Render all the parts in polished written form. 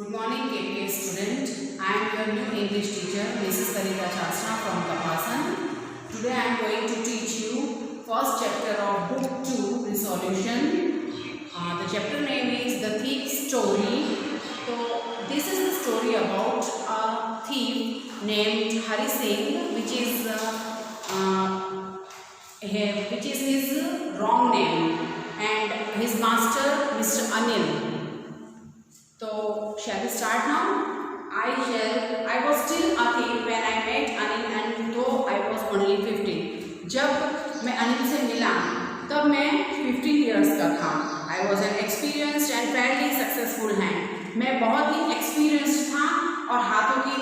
Good morning, KPS student. I am your new English teacher, Mrs. Sarita Shastra from Kapasan. Today I am going to teach you first chapter of Book 2, Resolution. The chapter name is The Thief's Story. So this is the story about a thief named Hari Singh, which is his wrong name, and his master, Mr. Anil. So shall we start now? I was still a thief when I met Anil, and though I was only 15. जब मैं अनिल से मिला तब मैं 15 years का था. I was an experienced and fairly successful hand. मैं बहुत ही experienced था और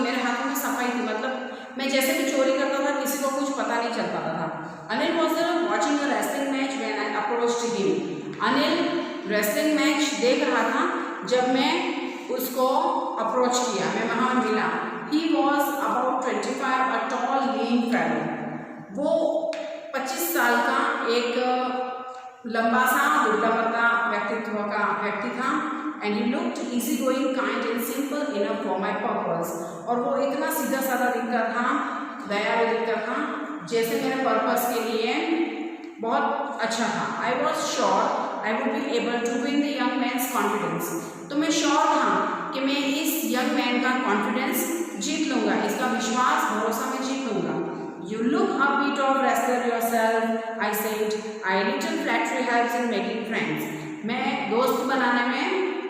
मेरे हाथों में सफाई थी. मतलब मैं जैसे भी चोरी करता था किसी को कुछ पता नहीं चल पाता था. Anil was watching a wrestling match when I approached him. Anil wrestling match देख रहा था जब मैं उसको अप्रोच किया, मैं वहाँ मिला. He was about 25, a tall lean fellow. वो 25 साल का एक लंबा सा दुबला पतला व्यक्तित्व का व्यक्ति था. And he looked easygoing, kind and simple enough for my purpose. और वो इतना सीधा साधा दिखता था, दयालु दिखता था, जैसे मेरे पर्पस के लिए बहुत अच्छा था. I was sure I would be able to win the young man's confidence. तो मैं श्योर था कि मैं इस यंग मैन का कॉन्फिडेंस जीत लूँगा, इसका विश्वास भरोसा मैं जीत लूँगा. You look a bit of wrestler yourself, I said. I little flattery helps in making friends. मैं दोस्त बनाने में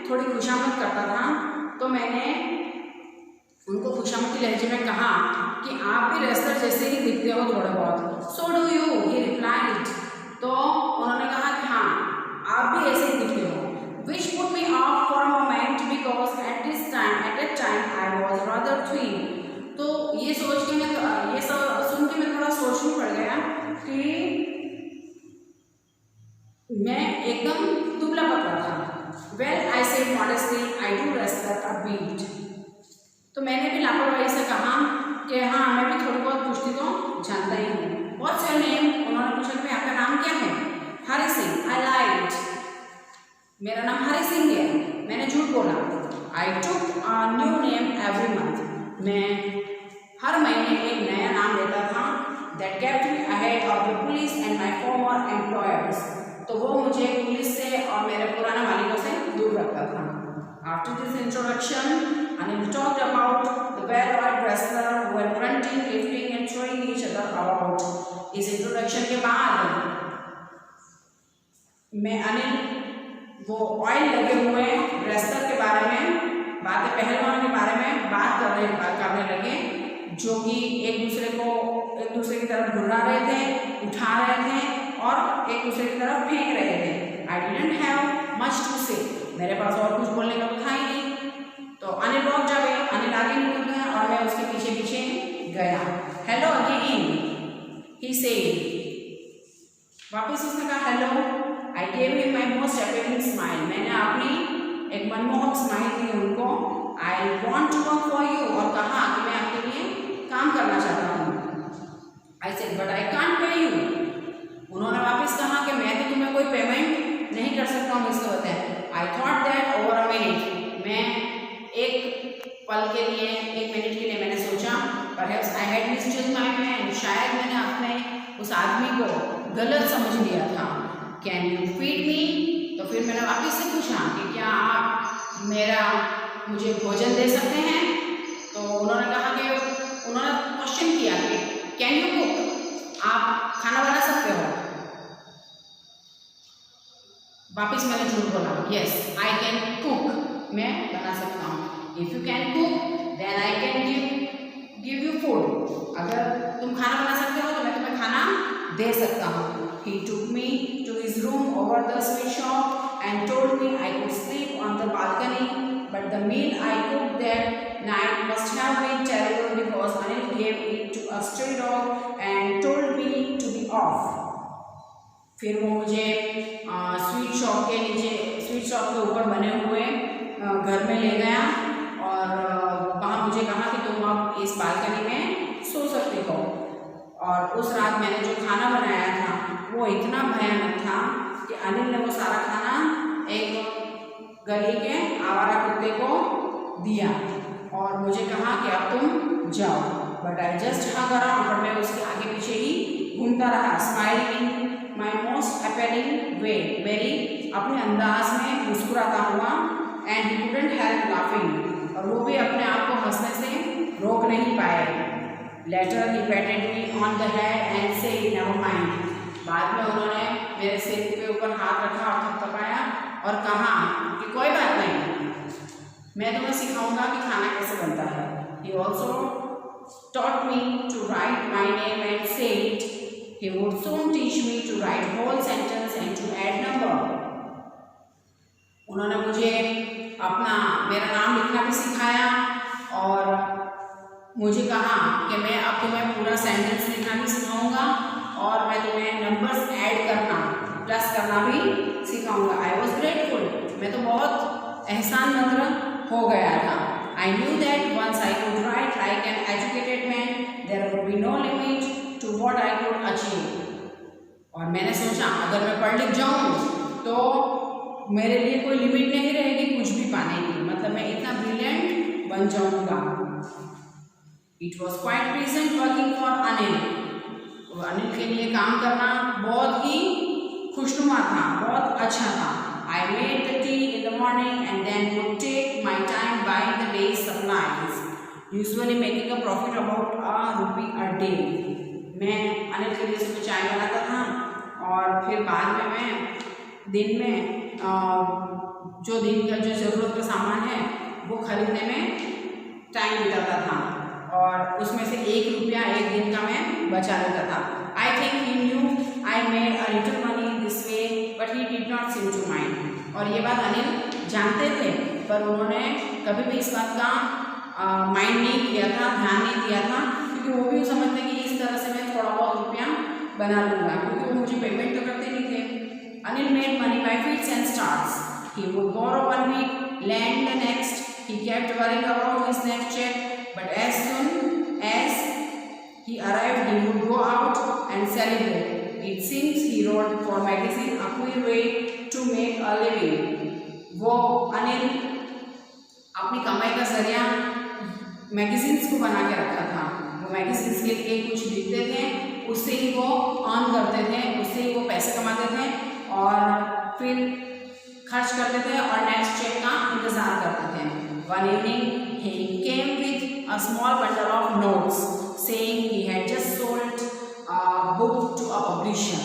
थोड़ी खुशामद करता था, तो मैंने उनको खुशामदी लहजे में कहा कि आप भी रेसलर जैसे ही दिखते हो थोड़े बहुत. So do you, he replied. तो उन्होंने कहा कि हाँ, आप भी ऐसे ही दिखते हो. Which put me off for a moment because at that time I was rather thin. तो ये सोच के ये सुन के मैं थोड़ा सोचने पड़ गया कि मैं एकदम दुबला पतला था. Well, I said modestly, I do wrestle a bit. तो मैंने भी लापरवाही से कहा कि हाँ, मैं भी थोड़ी बहुत कुश्ती तो जानता ही हूँ. What's your name? उन्होंने पूछा कि आपका नाम क्या है? हरि सिंह. I lied. मेरा नाम हरि सिंह है. मैंने झूठ बोला. I took a new name every month. मैं हर महीने एक नया नाम लेता था. That kept me ahead of the police and my former employers. तो वो मुझे पुलिस से और मेरे पुराने मालिकों से दूर रखता था. After this introduction, Anil talked about the well-oiled wrestler who were grunting, lifting and throwing each other about. इस introduction के बाद मैं अनिल वो ऑयल लगे हुए रेसलर के बारे में पहलवानों के बारे में बात करने लगे, जो कि एक दूसरे की तरफ घुरा रहे थे, उठा रहे थे और एक दूसरे की तरफ फेंक रहे थे. I didn't have much to say. मेरे पास और कुछ बोलने का तो था ही नहीं. तो अनिल walked away. अनिल आगे निकल गया और मैं उसके पीछे पीछे गया. Hello again, he said. वापस उसने कहा hello. I gave him my most appealing smile. मैंने अपनी एक मनमोहक स्माइल दी उनको. I want to work for you. और कहा कि मैं आपके लिए काम करना चाहता हूँ. I said but I can't pay you. उन्होंने वापस कहा कि मैं तो तुम्हें कोई पेमेंट नहीं कर सकता हूँ इसके बदले. I thought that over a minute. मैं एक पल के लिए, एक मिनट के लिए मैंने सोचा. Perhaps I had misjudged my man. शायद मैंने अपने उस आदमी को गलत समझ लिया था. Can you feed me? तो फिर मैंने वापस से पूछा कि क्या आप मुझे भोजन दे सकते हैं? तो उन्होंने कहा कि उन्होंने क्वेश्चन किया कि कैन यू कुक? आप खाना बना सकते हो? वापस मैंने झूठ बोला. Yes, I can cook. मैं बना सकता हूँ. If you can cook then I can give you food. अगर तुम खाना बना सकते हो तो मैं तुम्हें खाना दे सकता हूँ. He took me to his room over the sweet shop and told me I could sleep on the balcony, but the meal I cooked that night must have been terrible because Anil gave it to a stray dog and told me to be off. फिर वो मुझे sweet shop के ऊपर बने हुए घर में ले गया और वहाँ मुझे कहा कि तुम अब इस बालकनी में सो सकते हो. और उस रात मैंने जो खाना बनाया था वो इतना भयानक था कि अनिल ने वो सारा खाना एक गली के आवारा कुत्ते को दिया और मुझे कहा कि अब तुम जाओ, but I just hug around, पर मैं उसके आगे पीछे ही घूमता रहा, smiling in my most appealing way, मेरी अपने अंदाज में मुस्कुराता हुआ, and he couldn't help laughing, और वो भी अपने आप को हंसने से रोक नहीं पाए। Later he patted me on the head and said never mind, बाद में उन्होंने मेरे सिर के ऊपर हाथ रखा और थपथपाया और कहा कि कोई बात नहीं, मैं तुम्हें सिखाऊंगा कि खाना कैसे बनता है। He also taught me to write my name and say it. He would soon teach me to write whole sentence and to add number. उन्होंने मुझे मेरा नाम लिखना भी सिखाया और मुझे कहा कि मैं अब तुम्हें पूरा सेंटेंस लिखना भी सिखाऊंगा और मैं तुम्हें नंबर्स ऐड करना, प्लस करना भी सिखाऊंगा। आई वॉज ग्रेटफुल, मैं तो बहुत एहसानमंद हो गया था। I knew that once I could write like an educated man there would be no limit to what I could achieve, और मैंने सोचा अगर मैं पढ़ लिख जाऊँ तो मेरे लिए कोई लिमिट नहीं रहेगी कुछ भी पाने की, मतलब मैं इतना ब्रिलियंट बन जाऊँगा। It was quite pleasant working for Anil, Anil के लिए काम करना बहुत ही खुशनुमा था, बहुत अच्छा था। I made the tea in the morning and then would take my time buying the day's supplies, usually making a profit about ₹1 a day. मैं अनिल के लिए सुबह चाय बनाता था और फिर बाद में मैं दिन में जो दिन का जो ज़रूरत का सामान है वो खरीदने में टाइम बिताता था और उसमें से ₹1 एक दिन का मैं बचा लेता था। I think he knew I made a little money this way, but he did not seem to mind. और ये बात अनिल जानते थे पर उन्होंने कभी भी इस बात का माइंड नहीं किया था, ध्यान नहीं दिया था, क्योंकि वो भी समझते कि इस तरह से मैं थोड़ा बहुत रुपया बना लूँगा, क्योंकि वो मुझे पेमेंट तो करते नहीं थे। Anil made money by fits and starts, he would borrow one week, lend the next, he kept worrying about his next check, but as soon as he arrived he would go out and celebrate. It seems he wrote for magazine a queer way to make a living. वो अनिल अपनी कमाई का जरिया magazines को बना के रखा था, वो मैगजीन्स के लिए कुछ लिखते थे, उससे ही वो अर्न करते थे, उससे ही वो पैसे कमाते थे और फिर खर्च करते थे और नेक्स्ट चेक का इंतज़ार करते थे। One evening he came with a small bundle of notes saying he had just sold a book to a publisher.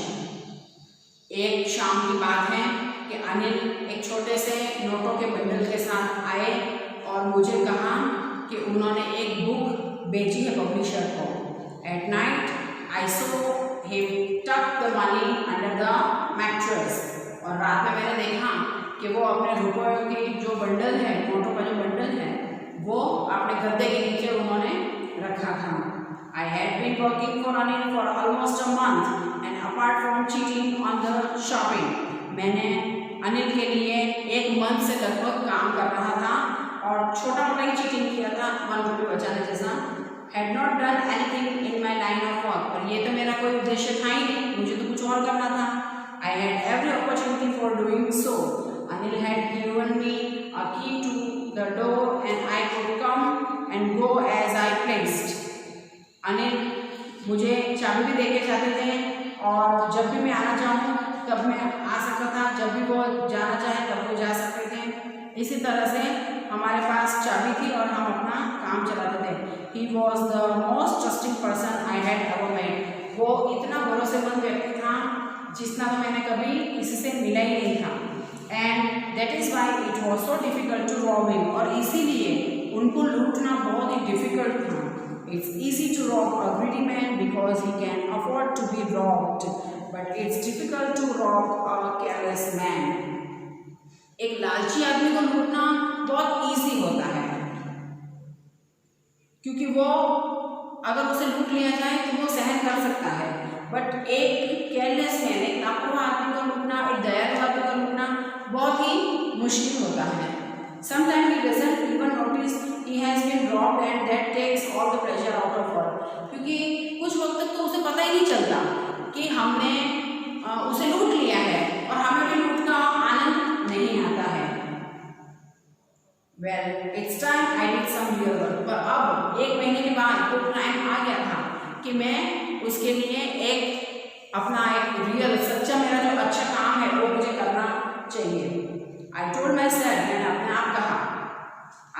एक शाम की बात है कि अनिल एक छोटे से नोटों के बंडल के साथ आए और मुझे कहा कि उन्होंने एक बुक बेची है पब्लिशर को। At night I saw him tuck the money under the mattress, और रात में मैंने देखा कि वो अपने रुपयों की जो बंडल है, नोटों का जो बंडल है, वो अपने गद्दे के नीचे उन्होंने रखा था। I had been working for Anil for almost a month and apart from cheating on the shopping, मैंने अनिल के लिए 1 मंथ से लगभग काम कर रहा था और छोटा मोटा ही चीटिंग किया था ₹1 बचाने जैसा। Had not done anything in my line of work, पर ये तो मेरा कोई उद्देश्य था ही नहीं, मुझे तो कुछ और करना था। I had every opportunity for doing so. Anil had given me a key to the door and I could come and go as I pleased. Anil मुझे चाबी भी देके जाते थे और जब भी मैं आना चाहूँ तब मैं आ सकता था, जब भी वो जाना चाहे तब वो जा सकते थे। इसी तरह से हमारे पास चाबी थी और हम अपना काम चलाते थे। He was the most trusting person I had ever met. वो इतना भरोसेमंद व्यक्ति था जितना तो मैंने कभी किसी से मिला ही नहीं था। And that is why it was so difficult to rob him. और इसीलिए उनको लूटना बहुत ही डिफिकल्ट था। It's easy to rob a greedy man because he can afford to be robbed, but it's difficult to rob a careless man. एक लालची आदमी को लूटना बहुत इजी होता है, क्योंकि वो अगर उसे लूट लिया जाए तो वो सहन कर सकता है, बट एक केयरलेस मैन, एक लापरवाह आदमी को लूटना, एक दयालु आदमी को लूटना बहुत ही मुश्किल होता है। Sometimes he doesn't even notice he has been robbed and that takes all the pleasure out of her. क्योंकि कुछ वक्त तक तो उसे पता ही नहीं चलता कि हमने उसे लूट लिया है और हमें भी लूट का आनंद नहीं आता है। Well, it's time I did some real work. पर अब 1 महीने के बाद तो टाइम आ गया था कि मैं उसके लिए एक अपना एक रियल सच्चा मेरा जो अच्छा काम है वो मुझे करना चाहिए. I told myself, मैंने अपने आप कहा,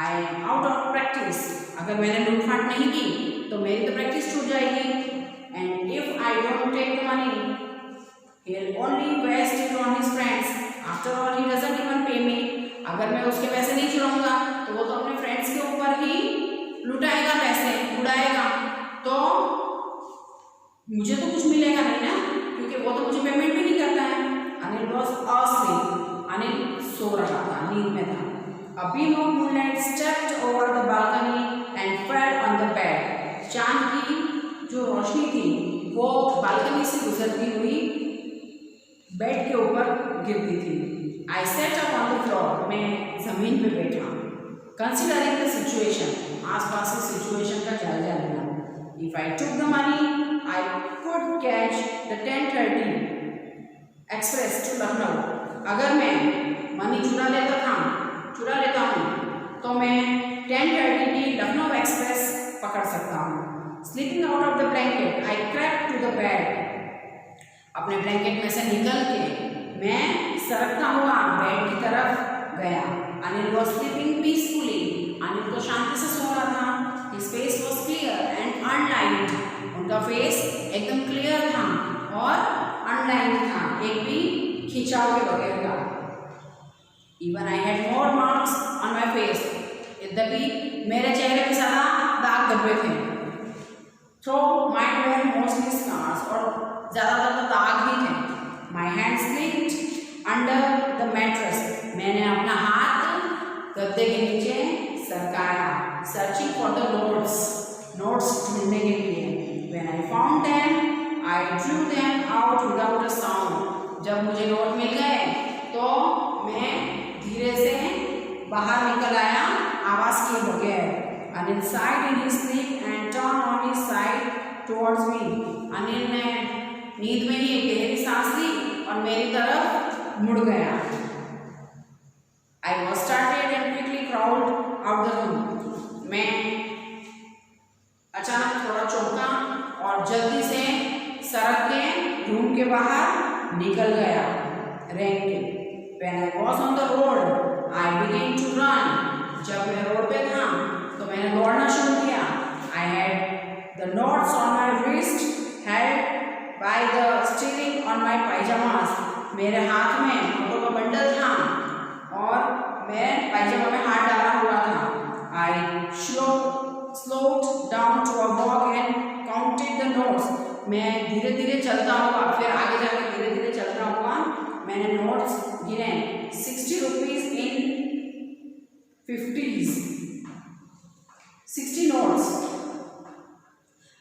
I am out of practice. अगर मैंने लूटफाट नहीं की तो मेरी तो प्रैक्टिस छूट जाएगी. And if I don't take the money, he'll only waste it on his friends. After all, he doesn't even pay me. अगर मैं उसके पैसे नहीं चुराऊंगा तो वो तो अपने फ्रेंड्स के ऊपर ही लुटाएगा, पैसे उड़ाएगा, तो मुझे तो कुछ मिलेगा नहीं ना, क्योंकि वो तो मुझे पेमेंट भी नहीं करता है. Anil was asleep. अनिल सो रहा था, नींद में था. A beam of moonlight stepped over the balcony and fell on the bed. चांद की जो रोशनी थी वो बालकनी से गुजरती हुई बेड के ऊपर गिरती थी. I sat up on the floor. मैं जमीन पे बैठा. Considering the situation, आसपास की सिचुएशन का जायजा लेना. If I took the money, I could catch the 10:30 express to Lucknow. अगर मैं मनी चुरा लेता हूँ तो मैं 10:30 की लखनऊ एक्सप्रेस पकड़ सकता हूँ. Slipping out of the blanket, I crept to the bed. अपने ब्लैंकेट में से निकल के मैं सरकता हुआ बेड की तरफ गया. Anil was sleeping peacefully. Anil तो शांति से सो रहा था. His face was clear and unlined. उनका फेस एकदम क्लियर था और अनलाइंड था, एक भी खिंचाव के बगैर का. Even I had more marks on my face. यद्यपि मेरे चेहरे पे ज़्यादा दाग धब्बे थे. Though mine were mostly scars, और ज़्यादातर तो दाग ही थे. My hands slipped under the mattress. मैंने अपना हाथ गद्दे के नीचे सरकाया. Searching for the notes ढूंढने के लिए. When I found them, I drew them out without a sound. जब मुझे नोट मिल गए तो मैं धीरे से बाहर निकल आया, आवाज़ किए बगैर. Anil sighed in his sleep and turned on his side towards me. Anil ने नींद में ही एक गहरी सांस ली और मेरी तरफ मुड़ गया. I was startled and quickly crawled out the room. मैं अचानक थोड़ा चौंका और जल्दी से सरक के रूम के बाहर निकल गया, रेंग के. When I was on the road, I began to run. जब मैं रोड पे था तो मैंने दौड़ना शुरू किया. I had the knots on my wrist held by the steering on my pajamas. मेरे हाथ में नोटों का बंडल था और मैं पायजामा में हाथ डाला हुआ था. I slowed down to a walk and counted the notes. मैं धीरे धीरे चलता हुआ, फिर आगे जाकर धीरे धीरे चलता हुआ मैंने नोट्स गिने. 60 rupees in 50s. 60 notes.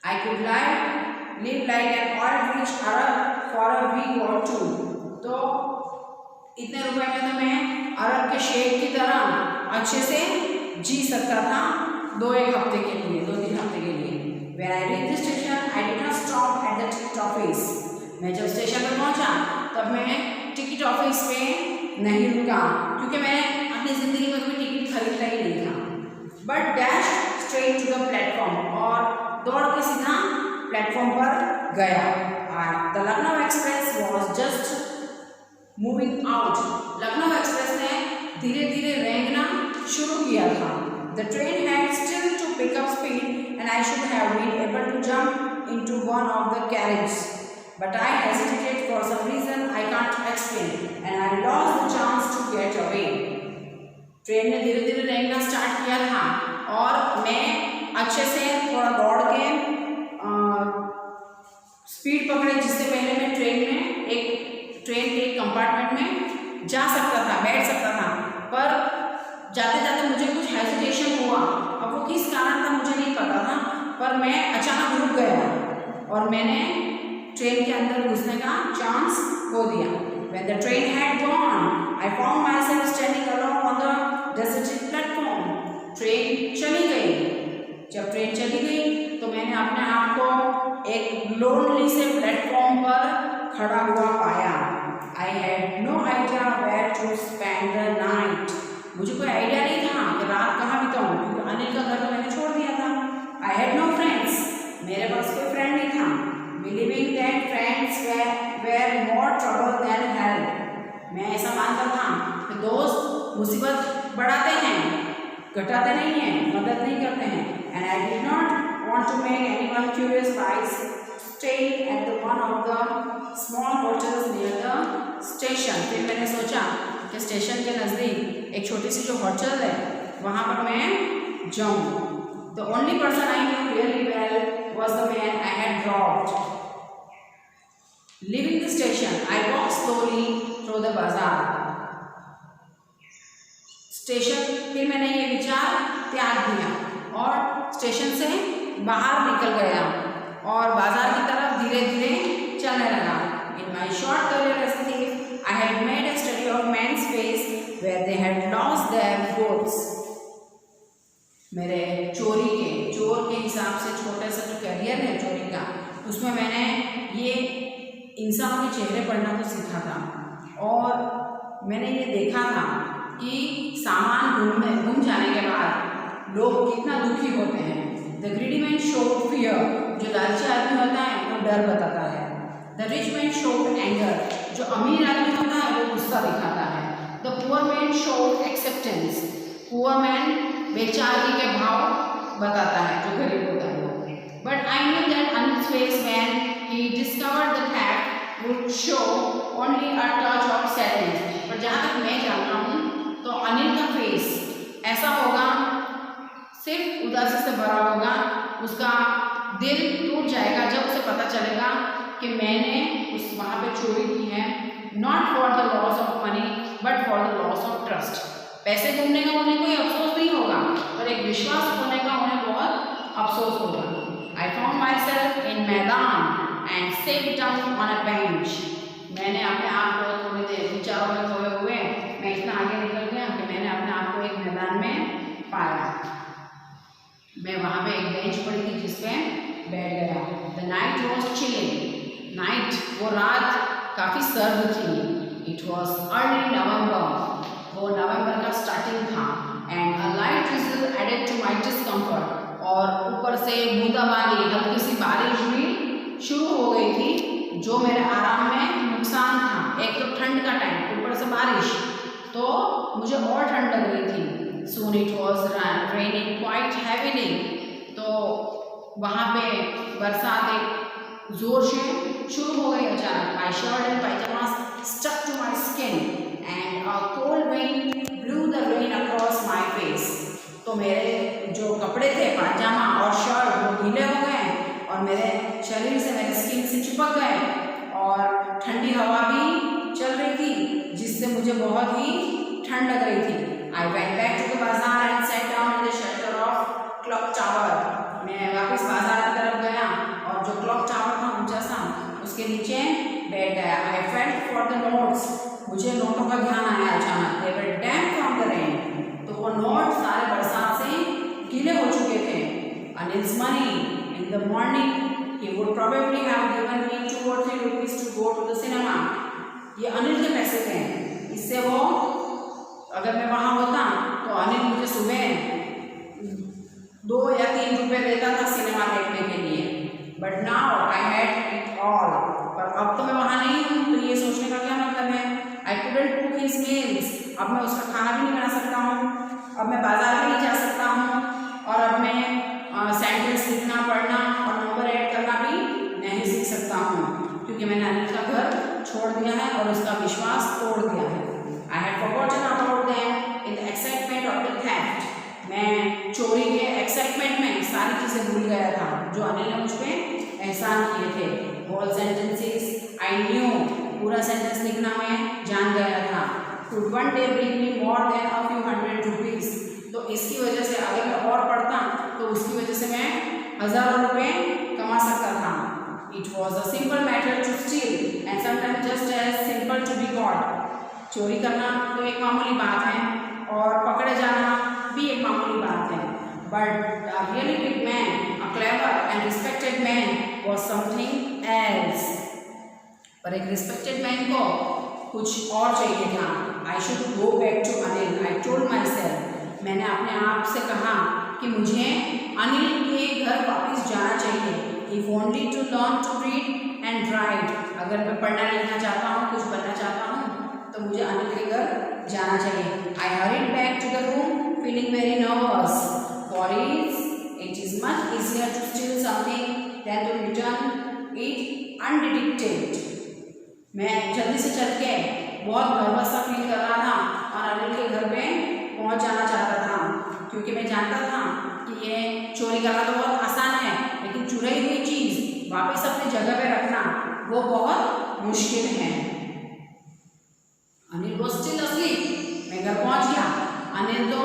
I could live like an old-rich Arab for a week or two. तो इतने रुपए में तो मैं अरब के शेख की तरह अच्छे से जी सकता था 2-3 हफ्ते के लिए. When I reached the station, I did not stop at the ticket office. मैं जब स्टेशन पर पहुंचा तब मैं टिकट ऑफिस पे नहीं रुका, क्योंकि मैंने अपनी ज़िंदगी में कोई टिकट खरीदा ही नहीं था. But dashed straight to the platform, और दौड़ के सीधा प्लेटफॉर्म पर गया. The Lucknow Express was just moving out. Lucknow express ने धीरे धीरे रेंगना शुरू किया था. The train had still to pick up speed and I should have been able to jump into one of the carriages. But I hesitated for some reason I can't explain and I lost the chance to get away. Train ने धीरे धीरे रेंगना start किया था और मैं अच्छे से थोड़ा दौड़ के स्पीड पकड़े, जिससे पहले मैं ट्रेन के एक कंपार्टमेंट में जा सकता था, बैठ सकता था. पर जाते जाते मुझे कुछ हेजिटेशन हुआ. अब वो किस कारण था मुझे नहीं पता था, पर मैं अचानक रुक गया और मैंने ट्रेन के अंदर घुसने का चांस खो दिया. When the train had gone, I found myself standing alone on the deserted platform. Train चली गई. जब ट्रेन चली गई तो मैंने अपने आप को एक लोनली से प्लेटफॉर्म पर खड़ा हुआ पाया. I had no idea where to spend the night. मुझे कोई आइडिया नहीं था कि रात घटाते नहीं हैं, मदद नहीं करते हैं। And I did not want to make anyone curious by staying at the one of the small hotels near the station. फिर मैंने सोचा कि स्टेशन के नज़दीक एक छोटी सी जो होटल है वहाँ पर मैं जाऊँ। The only person I knew really well was the man I had dropped. Leaving the station, I walked slowly through the bazaar. Station फिर मैंने ये विचार त्याग दिया और स्टेशन से बाहर निकल गया और बाजार की तरफ धीरे धीरे चलने लगा। In my short career as a thief, I had made a study of men's face where they had lost their goods. मेरे चोर के हिसाब से छोटे सा जो करियर है चोरी का, उसमें मैंने ये इंसानों के चेहरे पढ़ना तो सीखा था और मैंने ये देखा था कि सामान गुम जाने के बाद लोग कितना दुखी होते हैं। The greedy man showed fear, जो लालची आदमी होता है वो डर बताता है। The rich man showed anger, जो अमीर आदमी होता है वो गुस्सा दिखाता है। The poor man showed acceptance, poor man बेचारगी के भाव बताता है जो गरीब होता है वो। But I knew that Anil's face when he discovered the fact would show only a touch of sadness। पर जहाँ तक मैं जानता हूँ तो अनिल का फेस ऐसा होगा, सिर्फ उदासी से भरा होगा, उसका दिल टूट जाएगा जब उसे पता चलेगा कि मैंने उस वहाँ पे चोरी की है। Not for the loss of money but for the loss of trust. पैसे घूमने का उन्हें कोई अफसोस नहीं होगा पर एक विश्वास होने का उन्हें बहुत अफसोस होगा। I found my self in मैदान and sat down on a bench। मैंने अपने आप को थोड़ी देर विचारों में खोए हुए मैं इतना आगे निकल गया कि मैंने अपने आप को एक मैदान में पाया। मैं वहाँ पे एक बेंच पड़ी थी जिस पे बैठ गया। The night was chilling, night वो रात काफ़ी सर्द थी। इट वॉज अर्ली नवंबर, वो नवंबर का स्टार्टिंग था। And a light drizzle added to my discomfort, और ऊपर से बूंदाबांदी हल्की सी बारिश भी शुरू हो गई थी जो मेरे आराम में नुकसान था। एक तो ठंड का टाइम, ऊपर से बारिश, तो मुझे और ठंड लग रही थी। Soon it was raining quite heavily, तो वहाँ पे बरसात एक जोर से शुरू हो गई अचानक। My shirt and pyjamas stuck to my skin and a cold wind blew the rain across my face. तो मेरे जो कपड़े थे, पायजामा और शर्ट, वो गीले हो गए और मेरे शरीर से, मेरे स्किन से चिपक गए और ठंडी हवा भी चल रही थी जिससे मुझे बहुत ही ठंड लग रही थी। I went back to the bazaar and sat down in the shelter of clock tower. मैं वापस बाजार की तरफ गया और जो क्लॉक टावर था ऊंचा सा, उसके नीचे बैठ गया। I felt for the notes, मुझे नोटों का ध्यान आया अचानक। दे वर डैम्प फ्रॉम द रेन, तो वो नोट सारे बरसात से गीले हो चुके थे। Anil's money in the morning he would probably have given me 2 or 3 rupees to go to the cinema। ये अनिल के पैसे थे, इससे वो अगर मैं वहाँ होता तो अनिल मुझे सुबह 2 या 3 रुपए देता था सिनेमा देखने के लिए। But now I had it all, पर अब तो मैं वहाँ नहीं हूँ, तो ये सोचने का क्या मतलब है। I couldn't cook his meals, अब मैं उसका खाना भी नहीं बना सकता हूँ, अब मैं बाजार भी नहीं जा सकता हूँ, और अब मैं सेंटेंस लिखना, पढ़ना और नंबर ऐड करना भी नहीं सीख सकता हूँ क्योंकि मैंने अनिल का घर छोड़ दिया है और उसका विश्वास तोड़ दिया है। I had forgotten about them in the excitement of the theft. मैं चोरी के एक्साइटमेंट में सारी चीज़ें भूल गया था जो अनिल ने मुझ पर एहसान किए थे। होल सेंटेंसेस आई न्यू, पूरा सेंटेंस लिखना मैं जान गया था। Could one day bring me more than a few 100 rupees, तो इसकी वजह से अगर मैं और पढ़ता तो उसकी वजह से मैं हज़ारों रुपए कमा सकता था। It was a simple matter to steal and sometimes just as simple to be caught. चोरी करना तो एक मामूली बात है और पकड़े जाना भी एक मामूली बात है। But a really big man, a clever and respected man was something else. पर एक रिस्पेक्टेड मैन को कुछ और चाहिए था। I should go back to Anil, I told my self. मैंने अपने आप से कहा कि मुझे अनिल के घर वापस जाना चाहिए। If only to learn to read and write, अगर मैं पढ़ना लिखना चाहता हूँ, कुछ बनना चाहता हूँ, तो मुझे अनिल के घर जाना चाहिए। I hurried back to the room feeling very nervous. easier to steal something than to return it undetected. मैं जल्दी से चल के बहुत नर्वस सा फील कर रहा था और अनिल के घर पे पहुंच जाना चाहता था, क्योंकि मैं जानता था कि ये चोरी करना तो बहुत आसान है, लेकिन चुराई हुई चीज़ वापस अपनी जगह पे रखना वो बहुत मुश्किल है। Anil was still asleep. मैं घर पहुंच गया, अनिल तो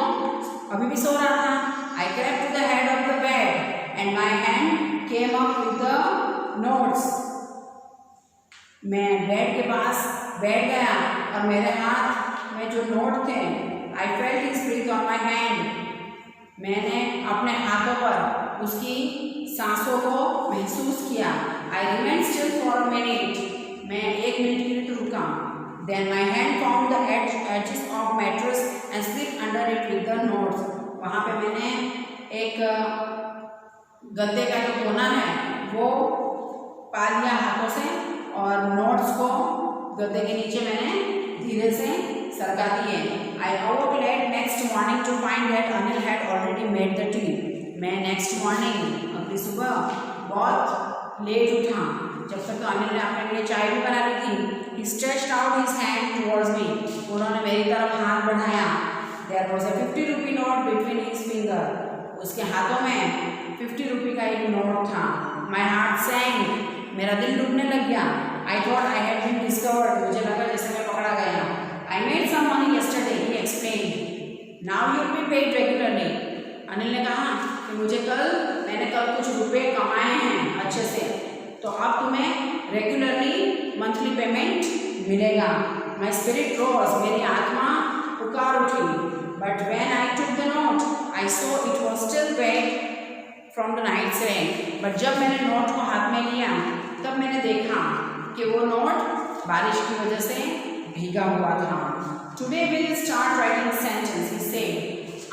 अभी भी सो रहा था। I crept to the head of the bed and my hand came up with the notes. मैं बेड के पास बैठ गया और मेरे हाथ में जो नोट थे, I felt his breath on my hand. मैंने अपने हाथों पर उसकी सांसों को महसूस किया। I remained still for a minute. मैं 1 मिनट के लिए तो रुका। Then my hand found the edges of mattress and slipped under it with the notes. वहाँ पे मैंने एक गद्दे का जो कोना है वो पा लिया हाथों से और नोट्स को गद्दे के नीचे मैंने धीरे से सरका दिए। I awoke late next morning to find that Anil had already made the tea. मैं नेक्स्ट मॉर्निंग अगली सुबह बहुत लेट उठा, जब तक तो अनिल ने अपने लिए चाय भी बना ली थी। He stretched out his hand towards me. उन्होंने मेरी तरफ हाथ बढ़ाया। There was a 50 rupee note between his finger. उसके हाथों में 50 रुपये का एक नोट था। My heart sank. मेरा दिल डूबने लग गया। I thought I had been discovered. मुझे लगा जैसे मैं पकड़ा गया। I made some money yesterday. He explained. Now you'll be paid regularly. Anil ने कहा कि मैंने कल कुछ रुपए कमाए हैं अच्छे से, तो अब तुम्हें रेगुलरली मंथली पेमेंट मिलेगा। माई स्पिरिट रोज, मेरी आत्मा पुकार उठी। But when I took the note I saw it was still wet from the night's rain. But जब मैंने नोट को हाथ में लिया तब मैंने देखा कि वो नोट बारिश की वजह से भीगा हुआ था। Today will start writing sentence, इससे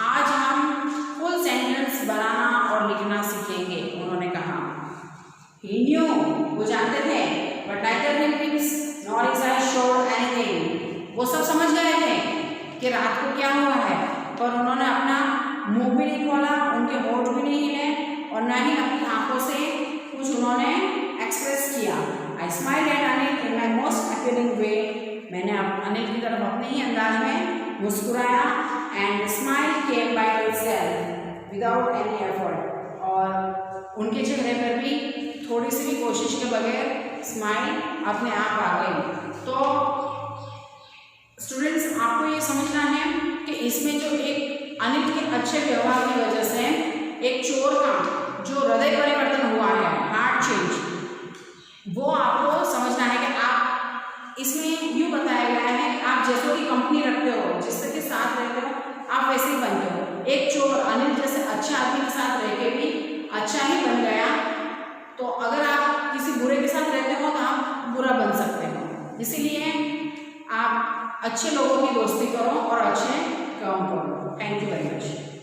आज हम फुल सेंटेंस बनाना और लिखना सीखेंगे, उन्होंने कहा। He knew, वो जानते थे, but neither his lips nor his eyes showed anything. वो सब समझ गए थे कि रात को क्या हुआ है, पर उन्होंने अपना मुंह भी नहीं खोला, उनके होठ भी नहीं हिले और न ही अपनी आंखों से कुछ उन्होंने एक्सप्रेस किया। I smiled at Anil in my most appealing way. मैंने अनिल की तरफ अपने ही अंदाज में मुस्कुराया and smile came by itself without any effort. और उनके चेहरे पर भी थोड़ी सी भी कोशिश के बगैर स्माइल अपने आप आ गई। तो स्टूडेंट्स, आपको ये समझना है कि इसमें जो एक अनिल के अच्छे व्यवहार की वजह से एक चोर का जो हृदय परिवर्तन हुआ है, हार्ट चेंज, वो आपको समझना है कि आप इसमें यूँ बताया गया है कि आप जैसों की कंपनी रखते हो, जिसके साथ रहते हो, आप वैसे ही बनते हो। एक चोर अनिल जैसे अच्छे आदमी के साथ रह के भी अच्छा ही बन गया, तो अगर आप किसी बुरे के साथ रहते हो तो आप बुरा बन सकते हो। इसीलिए आप अच्छे लोगों की दोस्ती करो और अच्छे काम करो। Thank you very much.